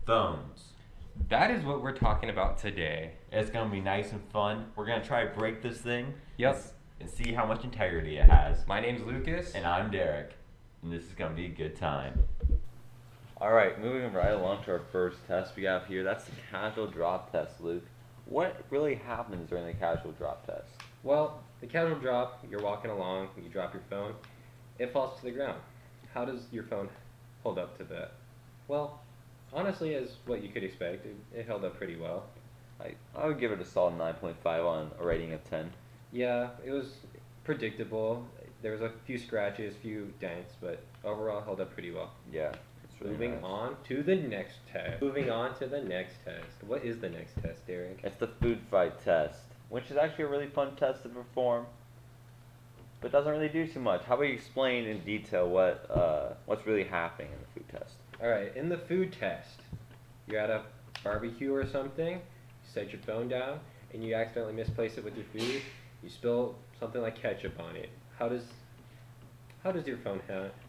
phones. That is what we're talking about today. It's gonna be nice and fun. We're gonna try to break this thing. Yep. And see how much integrity it has. My name's Lucas. And I'm Derek. And this is gonna be a good time. Alright, moving right along to our first test we have here. That's the casual drop test, Luke. What really happens during the casual drop test? Well, the casual drop, you're walking along, you drop your phone, it falls to the ground. How does your phone hold up to that? Well, honestly, as what you could expect, it held up pretty well. I would give it a solid 9.5 on a rating of 10. Yeah, it was predictable. There was a few scratches, few dents, but overall held up pretty well. Yeah, it's really Moving nice. on to the next test. Moving on to the next test. What is the next test, Derek? It's the food fight test, which is actually a really fun test to perform, but doesn't really do too much. How about you explain in detail what's really happening in the food test? Alright, in the food test, you're at a barbecue or something, you set your phone down, and you accidentally misplace it with your food, you spill something like ketchup on it. How does your phone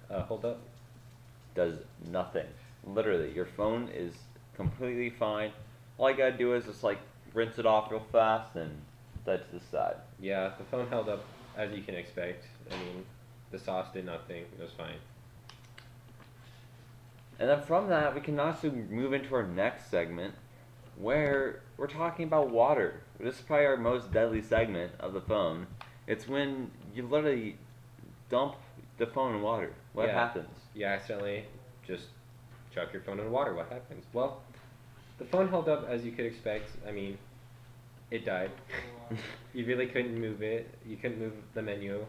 hold up? Does nothing. Literally, your phone is completely fine. All you gotta do is just rinse it off real fast and set it to the side. Yeah, the phone held up as you can expect. I mean, the sauce did nothing, it was fine. And then from that, we can also move into our next segment, where we're talking about water. This is probably our most deadly segment of the phone. It's when you literally dump the phone in water. What happens? You accidentally just chuck your phone in water. What happens? Well, the phone held up as you could expect. I mean, it died. You really couldn't move it. You couldn't move the menu.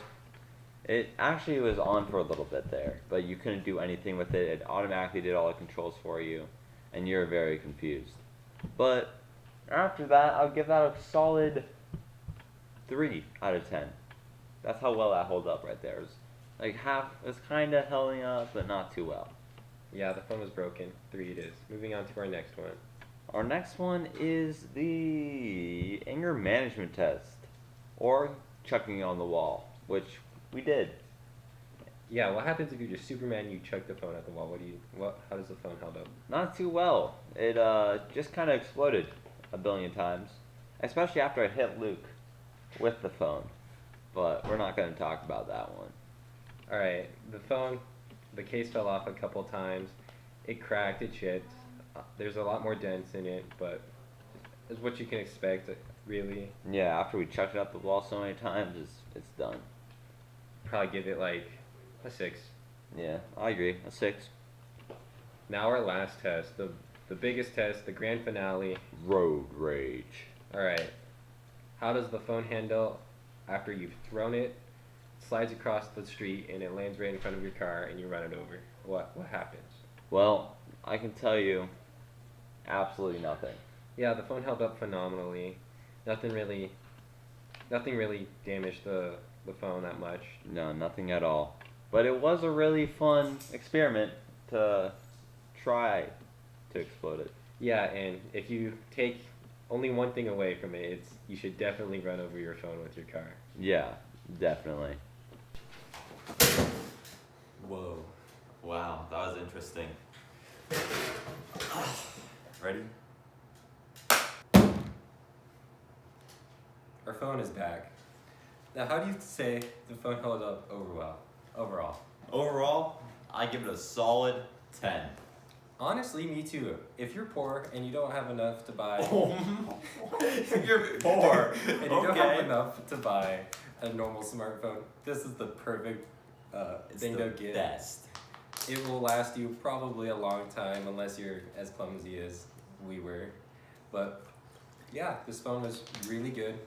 It actually was on for a little bit there, but you couldn't do anything with it. It automatically did all the controls for you, and you're very confused. But after that, I'll give that a solid 3 out of 10. That's how well that holds up right there. It's kind of holding up, but not too well. Yeah, the phone was broken. 3 it is. Moving on to our next one. Our next one is the anger management test, or chucking it on the wall, which we did. Yeah, what happens if you just Superman, you chuck the phone at the wall? How does the phone hold up? Not too well. It just kind of exploded a billion times, especially after I hit Luke with the phone. But we're not going to talk about that one. Alright, the case fell off a couple times. It cracked, it chipped. There's a lot more dents in it, but it's what you can expect, really. Yeah, after we chucked it up the wall so many times, it's done. Probably give it like a 6. Yeah, I agree. A 6. Now our last test, the biggest test, the grand finale. Road rage. Alright, how does the phone handle after you've thrown it, slides across the street, and it lands right in front of your car and you run it over? What happens? Well, I can tell you absolutely nothing. Yeah, the phone held up phenomenally. Nothing really damaged the phone that much. No, nothing at all. But it was a really fun experiment to try to explode it. Yeah, and if you take only one thing away from it, it's you should definitely run over your phone with your car. Yeah, definitely. Whoa. Wow, that was interesting. Ready? Our phone is back. Now, how do you say the phone held up overall? Overall, I give it a solid 10. Honestly, me too. If you're poor and you don't have enough to buy... You're poor. and you don't have enough to buy a normal smartphone, this is the perfect thing to get. Best. It will last you probably a long time unless you're as clumsy as we were. But yeah, this phone was really good.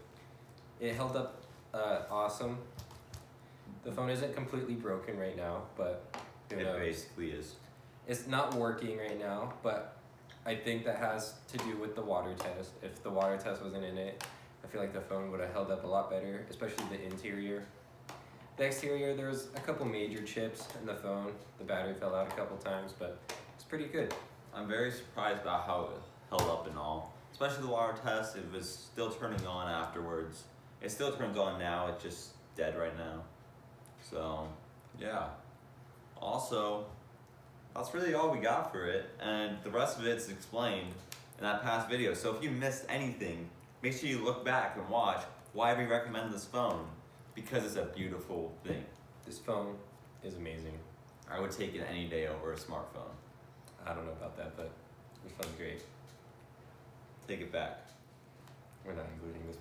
It held up awesome. The phone isn't completely broken right now, but who knows? It basically is. It's not working right now, but I think that has to do with the water test. If the water test wasn't in it, I feel like the phone would have held up a lot better, especially the interior. The exterior, there was a couple major chips in the phone. The battery fell out a couple times, but it's pretty good. I'm very surprised about how it held up and all. Especially the water test, it was still turning on afterwards. It still turns on now, it's just dead right now. So, yeah. Also, that's really all we got for it, and the rest of it's explained in that past video. So if you missed anything, make sure you look back and watch why we recommend this phone, because it's a beautiful thing. This phone is amazing. I would take it any day over a smartphone. I don't know about that, but this phone's great. Take it back. We're not including this